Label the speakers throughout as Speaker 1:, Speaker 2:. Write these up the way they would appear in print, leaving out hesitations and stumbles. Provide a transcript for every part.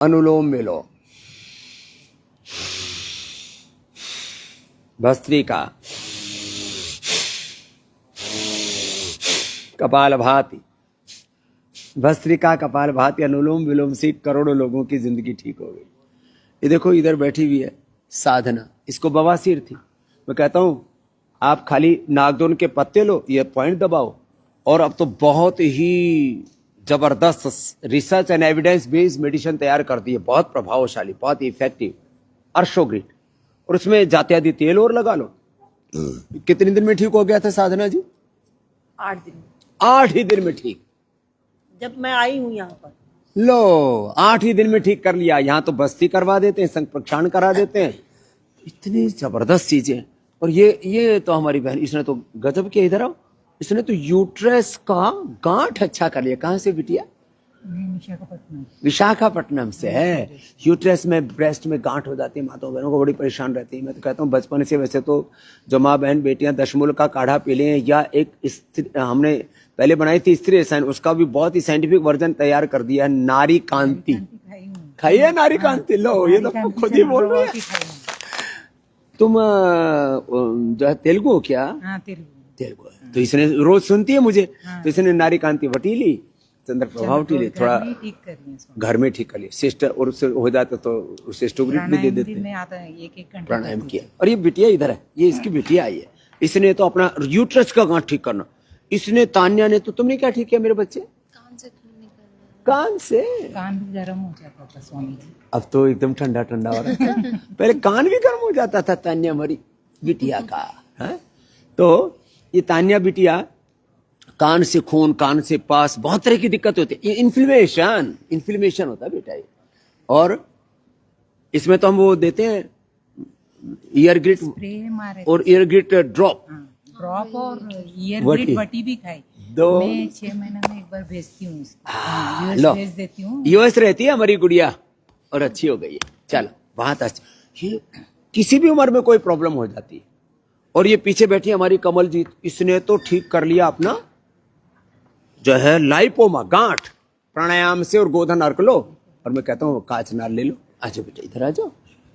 Speaker 1: अनुलोम विलोम, भस्त्रिका, कपालभाति। भस्त्रिका, कपालभाति, अनुलोम विलोम से करोड़ों लोगों की जिंदगी ठीक हो गई। ये देखो इधर बैठी हुई है साधना, इसको बवासीर थी। मैं कहता हूं आप खाली नागदोन के पत्ते लो, ये पॉइंट दबाओ, और अब तो बहुत ही जबरदस्त research and evidence based medicine तैयार कर दी है, बहुत प्रभावशाली, बहुत इफेक्टिव, अर्शोग्रिड, और उसमें जात्यादि तेल और लगा लो। कितने दिन में ठीक हो गया था साधना जी?
Speaker 2: 8 दिन।
Speaker 1: 8 ही दिन में ठीक।
Speaker 2: जब मैं आई हूँ यहाँ पर,
Speaker 1: लो 8 ही दिन में ठीक कर लिया। यहाँ तो बस्ती करवा देते हैं, संग प्रक्षालन करा देते हैं, इतनी जबरदस्त चीजें। और ये तो हमारी बहन, इसने तो गजब किया। इधर आओ, इसने तो यूट्रस का गांठ अच्छा कर लिया। कहां से बिटिया? विशाखापट्टनम से है। यूट्रस में, ब्रेस्ट में गांठ हो जाती है, माताओं बहनों को बड़ी परेशान रहती है। मैं तो कहता हूँ बचपन से, वैसे तो जो माँ बहन बेटियां दशमूल का काढ़ा पी लें, या एक हमने पहले बनाई थी स्त्री रसायन, उसका भी बहुत ही साइंटिफिक वर्जन तैयार कर दिया है, नारी कांति। खाइए नारी कांति। लो ये तो खुद ही बोल रहे हैं। तुम जो है तेलुगु हो क्या? तेलुगु। तो इसने रोज सुनती है मुझे, तो इसने नारी कांति वटी ली, चंद्र प्रभाव टी ली, थोड़ा घर में ठीक कर लिया सिस्टर, और उससे हो जाता तो सिस्टोग्रिड भी दे देते, प्राणायाम किया। और ये बिटिया इधर है, ये इसकी बिटिया आई है, इसने तो अपना यूट्रस का गांठ ठीक करना। इसने, तान्या ने, तो तुमने क्या ठीक किया मेरे बच्चे? कान से
Speaker 3: कान भी गर्म हो जाता था स्वामी जी।
Speaker 1: अब तो एकदम ठंडा ठंडा हो रहा है। पहले कान भी गर्म हो जाता था तान्या हमारी बिटिया का, है? तो ये तान्या बिटिया, कान से खून, कान से पास, बहुत तरह की दिक्कत होती है। इन्फ्लेमेशन होता है बेटा ये। और इसमें तो हम वो देते हैं ईयर ग्रिट और ईयर ग्रिट ड्रॉप
Speaker 3: और ईयर ग्रिट वटी भी खाई। मैं 6 महीने में एक बार भेजती हूँ, यूएस भेज देती हूँ।
Speaker 1: यूएस रहती है हमारी गुड़िया, और अच्छी हो गई है। चलो बहुत अच्छी। ये किसी भी उम्र में कोई प्रॉब्लम हो जाती है। और ये पीछे बैठी हमारी कमलजीत, इसने तो ठीक कर लिया अपना जो है लाइपोमा, गांठ, प्राणायाम से, और गोधन अर्क लो। और मैं कहता हूँ काचनार ले लो। आ जाओ बेटा, इधर आ जाओ।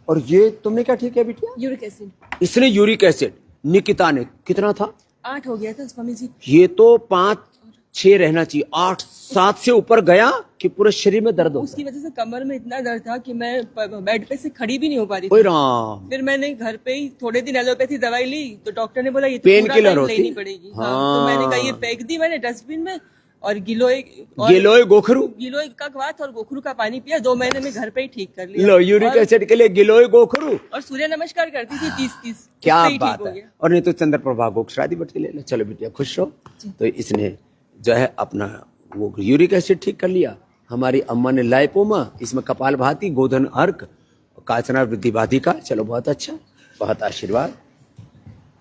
Speaker 1: और ये तुमने क्या ठीक है बिटिया?
Speaker 2: Uric acid.
Speaker 1: इसने यूरिक एसिड, निकिता ने कितना था?
Speaker 2: 8 हो गया था स्वामी जी।
Speaker 1: ये तो 5-6 रहना चाहिए, 8-7 से ऊपर गया कि पूरे शरीर में दर्द हो।
Speaker 2: उसकी वजह से कमर में इतना दर्द था कि मैं बेड पे से खड़ी भी नहीं हो पा रही
Speaker 1: ओए
Speaker 2: थी।
Speaker 1: राम।
Speaker 2: फिर मैंने घर पे ही थोड़े दिन एलोपैथी दवाई ली, तो डॉक्टर ने बोला ये तो
Speaker 1: पेन
Speaker 2: पूरा
Speaker 1: किलर
Speaker 2: टाइम
Speaker 1: होती
Speaker 2: लेनी पड़ेगी। हाँ। तो मैंने कहा ये फेंक दी मैंने डस्टबिन में, और गिलोय गिलोय का क्वाथ और गोखरू का पानी पिया। 2 महीने में घर पे ही ठीक कर लिया।
Speaker 1: लो यूरिक एसिड के लिए गिलोय गोखरू
Speaker 2: और सूर्य नमस्कार करती थी 30-30।
Speaker 1: क्या बात है। और नहीं तो चंद्र प्रभा गोक्षरादि बटी ले लो। चलो बेटिया खुश रहो। तो इसने जो है अपना वो यूरिक एसिड ठीक कर लिया। हमारी अम्मा ने लाइपोमा, इसमें कपालभाति, गोधन अर्क, काचना वृद्धि बाधिका। चलो बहुत अच्छा, बहुत आशीर्वाद।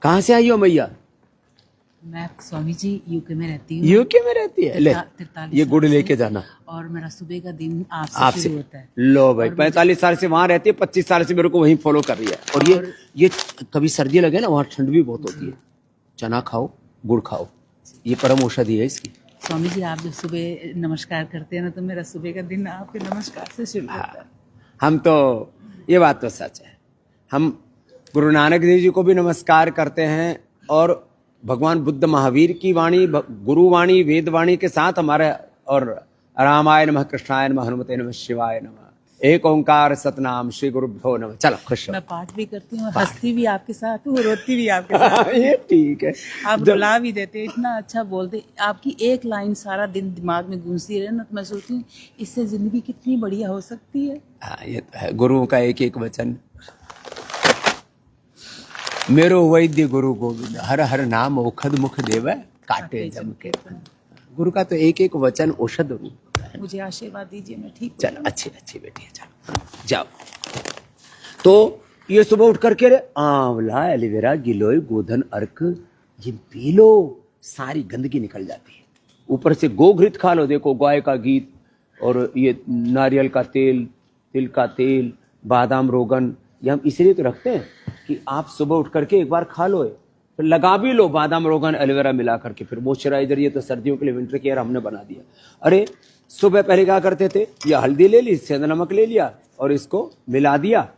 Speaker 1: कहाँ से आई हो मैया?
Speaker 3: मैं स्वामी जी यूके में रहती हूँ।
Speaker 1: यूके में रहती है? ले ये गुड़ लेके जाना।
Speaker 3: और मेरा सुबह का दिन आपसे शुरू होता है।
Speaker 1: लो भाई, 45 साल से वहां रहती है, 25 साल से मेरे को वहीं फॉलो कर रही है। और ये कभी सर्दी लगे ना, वहाँ ठंड भी बहुत होती है। चना खाओ, गुड़ खाओ, ये परम औषधि है इसकी।
Speaker 3: स्वामी जी आप जब सुबह नमस्कार करते हैं ना, तो मेरा सुबह का दिन आपके नमस्कार से शुरू होता है।
Speaker 1: हम तो, ये बात तो सच है, हम गुरु नानक देव जी को भी नमस्कार करते हैं, और भगवान बुद्ध महावीर की वाणी, गुरुवाणी, वेदवाणी के साथ हमारे, और रामाय नमः, कृष्णाय नमः, हनुमते नमः, शिवाय नमः, एक ओंकार सतनाम, श्री गुरुभ्यो नमः। चलो खुश हो।
Speaker 3: मैं पाठ भी करती हूँ, हंसती भी आपके साथ हूँ, रोती भी आपके साथ।
Speaker 1: ये ठीक है।
Speaker 3: आप रुला भी देते, इतना अच्छा बोलते। आपकी एक लाइन सारा दिन दिमाग में गूंजती रहे ना, तो मैं सोचती हूँ इससे जिंदगी कितनी बढ़िया हो सकती है।
Speaker 1: हाँ ये तो है, गुरुओं का एक एक वचन। मेरो वैद्य गुरु गोविंद, हर हर नाम औषध मुख देव, काटे जम के। गुरु का तो एक एक वचन औषध रूप है।
Speaker 3: मुझे आशीर्वाद दीजिए, मैं ठीक।
Speaker 1: चलो अच्छी अच्छी बेटी, चलो जाओ। तो ये सुबह उठ करके आंवला, एलोवेरा, गिलोय, गोधन अर्क, ये पी लो, सारी गंदगी निकल जाती है। ऊपर से गोघृत खा लो, देखो गाय का घी, और ये नारियल का तेल, तिल का तेल, बादाम रोगन, ये हम इसलिए तो रखते हैं कि आप सुबह उठ करके एक बार खा लो, फिर लगा भी लो बादाम रोगन एलोवेरा मिला करके, फिर मॉइस्चराइजर। ये तो सर्दियों के लिए विंटर केयर हमने बना दिया। अरे सुबह पहले क्या करते थे, या हल्दी ले ली, सेंधा नमक ले लिया और इसको मिला दिया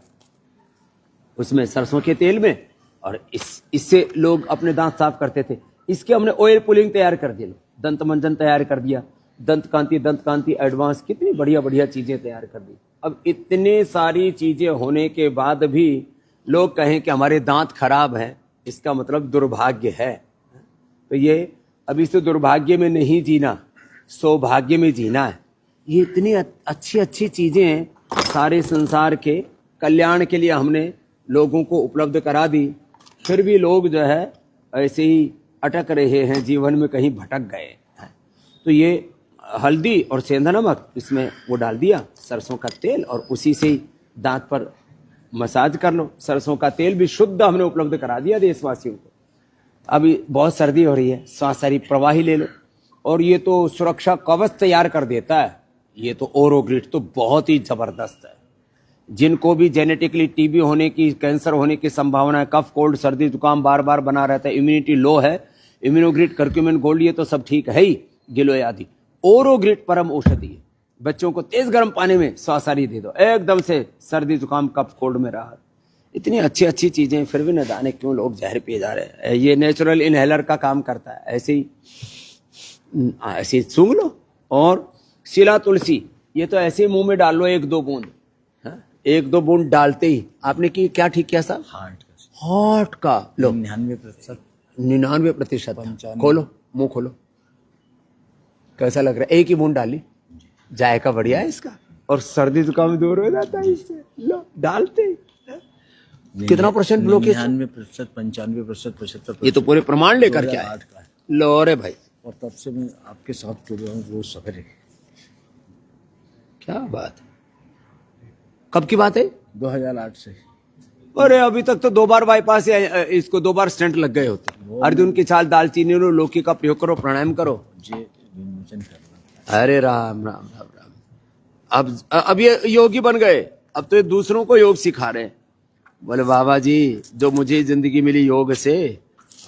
Speaker 1: उसमें सरसों के तेल में, और इससे लोग अपने दांत साफ करते थे। इसके हमने ऑयल पुलिंग तैयार कर दी, दंत मंजन तैयार कर दिया, दंत कांति एडवांस, कितनी बढ़िया बढ़िया चीजें तैयार कर दी। अब इतने सारी चीजें होने के बाद भी लोग कहें कि हमारे दांत खराब हैं, इसका मतलब दुर्भाग्य है। तो ये अब इस दुर्भाग्य में नहीं जीना, सौभाग्य में जीना है। ये इतनी अच्छी अच्छी चीजें सारे संसार के कल्याण के लिए हमने लोगों को उपलब्ध करा दी, फिर भी लोग जो है ऐसे ही अटक रहे हैं, जीवन में कहीं भटक गए हैं। तो ये हल्दी और सेंधा नमक, इसमें वो डाल दिया, सरसों का तेल, और उसी से ही दांत पर मसाज कर लो। सरसों का तेल भी शुद्ध हमने उपलब्ध करा दिया देशवासियों को। अभी बहुत सर्दी हो रही है, सांसारी प्रवाही ले लो, और ये तो सुरक्षा कवच तैयार कर देता है। ये तो ओरोग्रिड तो बहुत ही जबरदस्त है। जिनको भी जेनेटिकली टीबी होने की, कैंसर होने की संभावना है, कफ कोल्ड सर्दी जुकाम बार बार बना रहता है, इम्यूनिटी लो है, इम्यूनोग्रिड कर्क्यूमिन गोल्ड ये तो सब ठीक है ही, गिलोय आदि। ओरोग्रिड परम औषधि है। बच्चों को तेज गर्म पानी में सांसारी दे दो, एकदम से सर्दी जुकाम कफ कोल्ड में राहत। इतनी अच्छी अच्छी चीजें, फिर भी न जाने क्यों लोग जहर पिए जा रहे हैं। ये नेचुरल इनहेलर का काम करता है। ऐसे ही सूंघ लो। और शिला तुलसी, ये तो ऐसे ही मुंह में डाल लो, 1-2 बूंद, 1-2 बूंद डालते ही आपने की क्या ठीक किया साहब? हार्ट का लो 99%। खोलो, मुंह खोलो, कैसा लग रहा है? एक ही बूंद डाली, जायका बढ़िया है इसका, और सर्दी जुकाम दूर हो जाता है इससे। लो डालते ही। कितना % ब्लॉकेज?
Speaker 4: 99%, 95%, 75%।
Speaker 1: ये तो पूरे प्रमाण लेकर के आए। लो रे भाई,
Speaker 4: और तब से मैं आपके साथ जुड़ रहा हूँ रोज सवेरे।
Speaker 1: क्या बात। कब की बात है?
Speaker 4: 2008 से।
Speaker 1: अरे अभी तक तो 2 बार बाईपास या इसको 2 बार स्टेंट लग गए होते। अर्जुन की छाल, दालचीनी लो, लौकी का प्रयोग करो, प्राणायाम करो।
Speaker 4: जे विमोचन करना।
Speaker 1: अरे राम राम राम राम। अब ये योगी बन गए, अब तो ये दूसरों को योग सिखा रहे हैं। बोले बाबा जी, जो मुझे जिंदगी मिली योग से,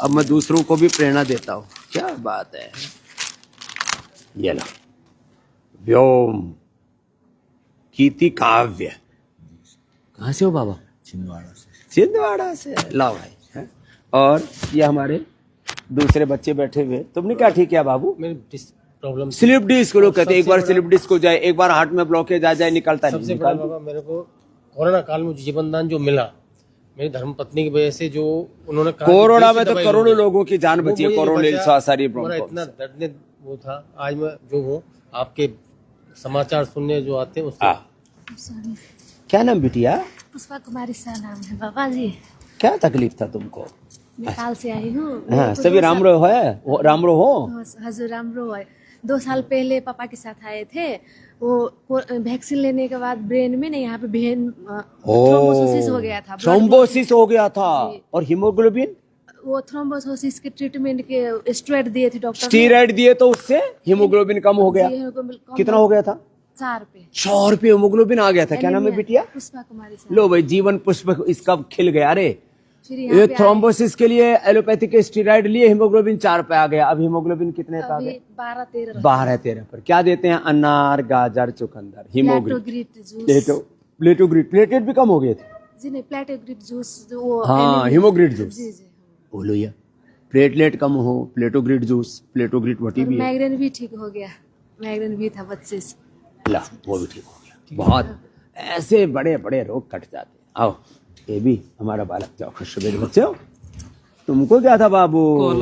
Speaker 1: अब मैं दूसरों को भी प्रेरणा देता हूँ। क्या बात है। ये लो, व्योम कीर्ति काव्य। कहाँ से हो बाबा?
Speaker 4: छिंदवाड़ा से।
Speaker 1: छिंदवाड़ा से। लाओ भाई, है? और ये हमारे दूसरे बच्चे बैठे हुए। तुमने क्या ठीक किया बाबू?
Speaker 5: प्रॉब्लम
Speaker 1: स्लिप डिस्क लोग कहते हैं, एक बार स्लिप डिस्क हो जाए, एक बार हार्ट में ब्लॉकेज आ जाए, निकलता नहीं।
Speaker 5: सबसे बड़ा बाबा, मेरे को कोरोना काल में जीवन दान जो मिला, मेरी धर्मपत्नी की वजह से, जो उन्होंने
Speaker 1: कोरोना में तो करोड़ों लोगों की जान बची है। कोरोना सांसारी
Speaker 5: इतना दर्द वो था। आज मैं जो हूँ, आपके समाचार सुनने जो आते हैं उससे।
Speaker 1: क्या नाम बिटिया?
Speaker 6: पुष्पा कुमारी सा नाम है बाबा जी।
Speaker 1: क्या तकलीफ था तुमको?
Speaker 6: नेपाल से आई हूँ।
Speaker 1: हाँ, सभी रामरो है? रामरो हो?
Speaker 6: हजूर रामरो है। 2 साल पहले पापा के साथ आए थे। वो वैक्सीन लेने के बाद ब्रेन में, नहीं यहाँ पे वेन थ्रोम्बोसिस हो गया था।
Speaker 1: थ्रोम्बोसिस हो गया था। और हीमोग्लोबिन,
Speaker 6: वो थ्रोम्बोसिस के ट्रीटमेंट के स्टेरॉइड दिए थे डॉक्टर।
Speaker 1: स्टीरॉइड दिए तो उससे हीमोग्लोबिन कम हो गया। कितना हो गया था?
Speaker 6: 4 पे
Speaker 1: 4 पे हीमोग्लोबिन आ गया था। क्या नाम है बिटिया?
Speaker 6: पुष्पा कुमारी सा।
Speaker 1: लो भाई, जीवन पुष्प इसका खिल गया रे।
Speaker 6: फिर
Speaker 1: ये थ्रोम्बोसिस के लिए एलोपैथिक स्टीरॉइड लिए, हीमोग्लोबिन 4 पे आ गया। अब हीमोग्लोबिन कितने पे आ गया? 12-13 पर। क्या देते हैं? अनार, गाजर, चुकंदर, हीमोग्लोबिन, प्लेटलेट भी कम हो गए थे
Speaker 6: जी। नहीं, प्लेटोग्रिड जूस, वो
Speaker 1: हाँ, हीमोग्रिड जूस।
Speaker 6: जी जी।
Speaker 1: बोलो यार, प्लेटलेट कम हो, प्लेटोग्रिड जूस, प्लेटोग्रिड वटी भी है।
Speaker 6: माइग्रेन भी ठीक हो गया। माइग्रेन भी था बच्चे से।
Speaker 1: ला, वो भी ठीक हो गया। बहुत ऐसे बड़े बड़े रोग कट जाते। आओ, ये भी हमारा बालक। जाओ, खुश मेरे बच्चे हो। तुमको क्या था बाबू?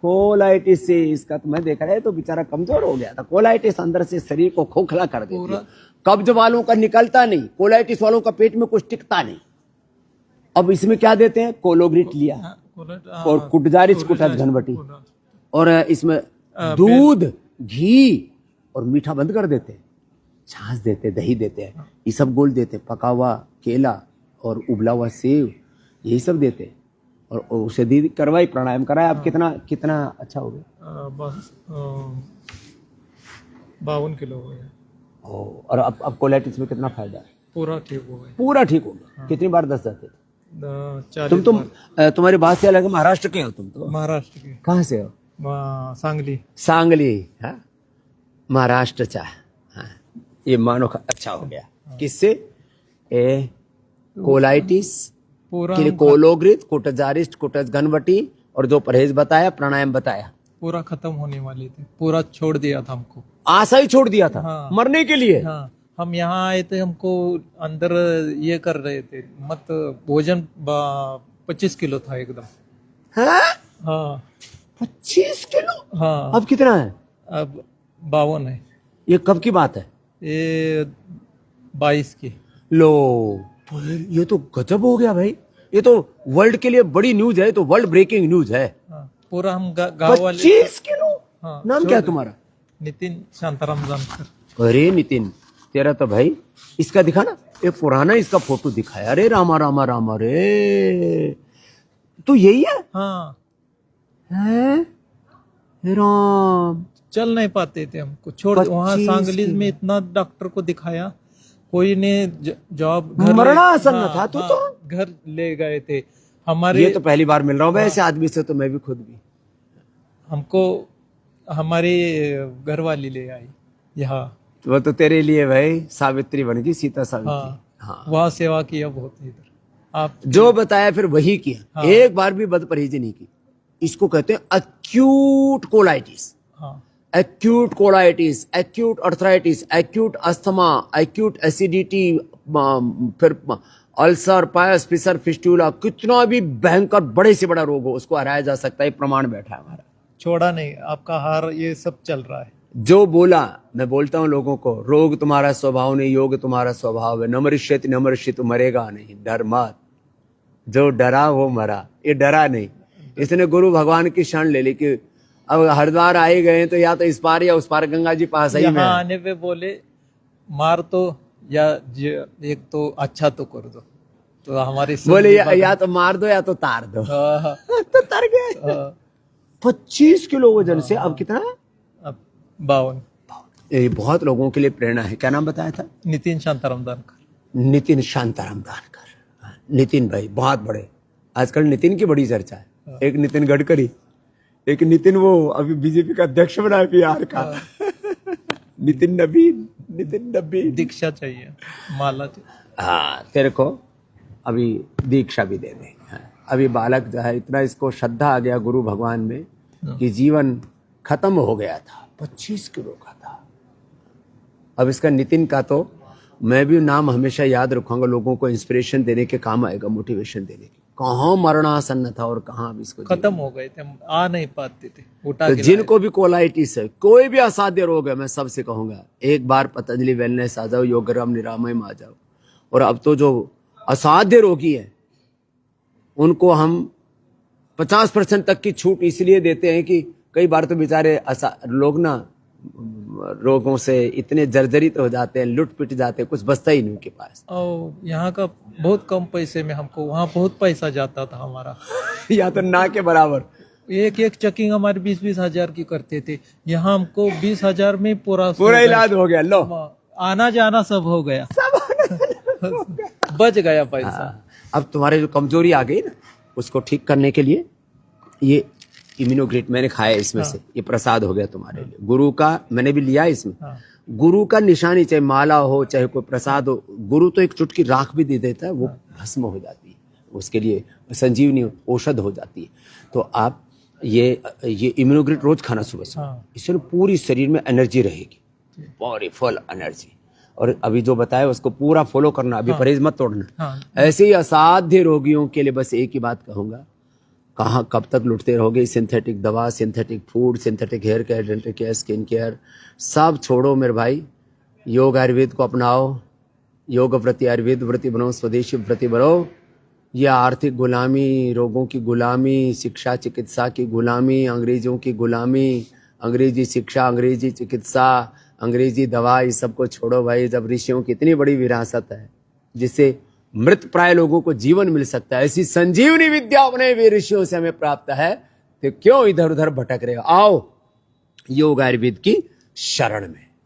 Speaker 1: कोलाइटिस से इसका तो मैं देख रहा है, तो बेचारा कमजोर हो गया था। कोलाइटिस अंदर से शरीर को खोखला कर देती है। कब्ज वालों का निकलता नहीं, कोलाइटिस वालों का पेट में कुछ टिकता नहीं। अब इसमें क्या देते हैं? कोलोग्रिट लिया, और कुटजारिच कुटत घनवटी, और इसमें दूध, घी और मीठा बंद कर देते हैं। छाछ देते, दही देते हैं, ये सब गोल देते, पका हुआ केला और उबला हुआ सेव, यही सब देते। और उसे दी करवाई, प्राणायाम कराया। अब कितना अच्छा हो गया?
Speaker 7: बस 52 किलो हो गया।
Speaker 1: और अब कोलाइटिस में कितना फायदा है?
Speaker 7: पूरा ठीक हो गया।
Speaker 1: पूरा ठीक हो गया। कितनी बार दस जाते थे?
Speaker 7: 40
Speaker 1: तुम तुम्हारी बात से अलग, महाराष्ट्र के हो तुम तो?
Speaker 7: महाराष्ट्र के।
Speaker 1: कहाँ से हो?
Speaker 7: सांगली।
Speaker 1: सांगली है, महाराष्ट्र चा ये मानो अच्छा हो गया। किससे? ए कोलाइटिस
Speaker 7: पूरा
Speaker 1: के लिए कोलोग्रित, कोटजारिस्ट, कोटज घनवटी, और जो परहेज बताया, प्राणायाम बताया,
Speaker 7: पूरा खत्म होने वाले थे, पूरा छोड़ दिया था हमको।
Speaker 1: आशा ही छोड़ दिया था
Speaker 7: हाँ।
Speaker 1: मरने के लिए।
Speaker 7: हाँ, हम यहाँ आए थे, हमको अंदर ये कर रहे थे, मत भोजन 25 किलो था एकदम।
Speaker 1: हाँ?
Speaker 7: हाँ
Speaker 1: 25 किलो?
Speaker 7: हाँ,
Speaker 1: अब कितना है?
Speaker 7: अब 52 है।
Speaker 1: ये कब की बात है?
Speaker 7: ये 22 की।
Speaker 1: लो, ये तो गजब हो गया भाई। ये तो वर्ल्ड के लिए बड़ी न्यूज है, तो वर्ल्ड ब्रेकिंग न्यूज है।
Speaker 7: हाँ, पूरा हम गाँव वाले।
Speaker 1: 25 किलो?
Speaker 7: हाँ,
Speaker 1: नाम क्या है तुम्हारा?
Speaker 7: नितिन शांताराम जानकर।
Speaker 1: अरे नितिन, तेरा तो भाई, इसका दिखा ना, एक पुराना इसका फोटो दिखाया। अरे रामा रामा रामा रे, तू यही है?
Speaker 7: हाँ,
Speaker 1: हैं? हे राम,
Speaker 7: चल नहीं पाते थे, हमको छोड़।
Speaker 1: 25
Speaker 7: वहाँ सांगली में इतना डॉक्टर को दिखाया, कोई ने जॉब
Speaker 1: मरणासन में था तू तो।
Speaker 7: घर ले गए थे हमारे।
Speaker 1: ये तो पहली बार मिल रहा हूँ मैं ऐसे आदमी से, तो मैं भी खुद भी।
Speaker 7: हमको हमारी घर वाली ले आई यहाँ।
Speaker 1: वो तो तेरे लिए भाई सावित्री बन गई, सीता सावित्री।
Speaker 7: हाँ,
Speaker 1: हाँ,
Speaker 7: वहाँ सेवा किया बहुत इधर। आप
Speaker 1: जो बताया फिर वही किया।
Speaker 7: हाँ।
Speaker 1: एक बार भी बदपरहेजी नहीं की। इसको कहते हैं एक्यूट कोलाइटिस,
Speaker 7: हाँ,
Speaker 1: acute colitis, acute arthritis, acute asthma, acute acidity, फिर अल्सर, पायस, फिसर, फिस्टूला, कितना भी भयंकर बड़े से बड़ा रोग हो उसको हराया जा सकता है। प्रमाण बैठा है हमारा।
Speaker 7: छोड़ा नहीं, आपका हार ये सब चल रहा है।
Speaker 1: जो बोला, मैं बोलता हूं लोगों को, रोग तुम्हारा स्वभाव नहीं, योग तुम्हारा स्वभाव है। न मरिष्यति न मरिष्यति, तू मरेगा नहीं, डर मत। जो डरा वो मरा, ये डरा नहीं। इसने गुरु भगवान की शरण ले ली कि अब हरिद्वार आए गए तो या तो इस पार या उस पार, गंगा जी पास ही में
Speaker 7: यहाँ
Speaker 1: है।
Speaker 7: आने पे बोले मार तो या एक तो अच्छा तो कर दो, तो हमारी
Speaker 1: बोले या तो मार दो या तो तार दो।
Speaker 7: हाँ,
Speaker 1: तो तर गए। 25 किलो वजन से अब कितना है?
Speaker 7: अब 52।
Speaker 1: ये बहुत लोगों के लिए प्रेरणा है। क्या नाम बताया था?
Speaker 7: नितिन शांताराम जानकर।
Speaker 1: नितिन शांताराम दानकर। नितिन भाई बहुत बड़े, आजकल नितिन की बड़ी चर्चा है। एक नितिन गडकरी, एक नितिन वो अभी बीजेपी का अध्यक्ष बना है बिहार का। नितिन नबीन।
Speaker 7: दीक्षा चाहिए, माला चाहिए।
Speaker 1: हाँ, तेरे को अभी दीक्षा भी दे दे। हाँ, अभी बालक जो है, इतना इसको श्रद्धा आ गया गुरु भगवान में कि जीवन खत्म हो गया था। 25 किलो का था। अब इसका नितिन का तो मैं भी नाम हमेशा याद रखूंगा, लोगों को इंस्पिरेशन देने के काम आएगा, मोटिवेशन देने के। कहाँ मरणासन्न था और कहाँ अब इसको
Speaker 7: खत्म हो गए थे, हम आ नहीं पाते थे। उठा
Speaker 1: तो
Speaker 7: के
Speaker 1: जिनको भी कोलाइटिस है, कोई भी असाध्य रोग है, मैं सबसे कहूंगा एक बार पतंजलि वेलनेस आ जाओ, योगराम निरामय में आ जाओ। और अब तो जो असाध्य रोगी है उनको हम 50% तक की छूट इसलिए देते हैं कि कई बार तो बेचारे लोग ना रोगों से इतने जर्जरित हो जाते हैं, लुट पिट जाते हैं, कुछ बचता ही नहीं उनके पास।
Speaker 7: और यहाँ का बहुत कम पैसे में हमको, वहाँ बहुत पैसा जाता था हमारा।
Speaker 1: या तो ना के बराबर।
Speaker 7: एक चेकिंग हमारे 20-20 हजार की करते थे, यहाँ हमको 20 हजार में पूरा
Speaker 1: इलाज हो गया। लो,
Speaker 7: आना जाना सब हो गया, बच गया पैसा।
Speaker 1: अब तुम्हारे जो कमजोरी आ गई ना, उसको ठीक करने के लिए ये इम्यूनोग्रेट मैंने खाया इसमें से, ये प्रसाद हो गया तुम्हारे लिए। गुरु का मैंने भी लिया इसमें। गुरु का निशानी, चाहे माला हो चाहे कोई प्रसाद हो, गुरु तो एक चुटकी राख भी दे देता है, वो भस्म हो जाती है, उसके लिए संजीवनी औषध हो जाती है। तो आप ये इम्यूनोग्रेट रोज खाना सुबह सुबह, इससे पूरी शरीर में एनर्जी रहेगी, पावरफुल एनर्जी। और अभी जो बताया उसको पूरा फॉलो करना, अभी परहेज मत तोड़ना। ऐसे ही असाध्य रोगियों के लिए बस एक ही बात कहूंगा, कहाँ कब तक लुटते रहोगे? सिंथेटिक दवा, synthetic food, synthetic hair care, dental care, skin care, सब छोड़ो मेरे भाई। योग आयुर्वेद को अपनाओ, योग प्रति आयुर्वेद व्रति बनो, स्वदेशी व्रति बनो। ये आर्थिक गुलामी, रोगों की गुलामी, शिक्षा चिकित्सा की गुलामी, अंग्रेजों की गुलामी, अंग्रेजी शिक्षा, अंग्रेजी चिकित्सा, अंग्रेजी दवा, इस सबको छोड़ो भाई। जब ऋषियों की इतनी बड़ी विरासत है जिससे मृत प्राय लोगों को जीवन मिल सकता है, ऐसी संजीवनी विद्या अपने वे ऋषियों से हमें प्राप्त है, तो क्यों इधर उधर भटक रहे हो? आओ योग आयुर्वेद की शरण में।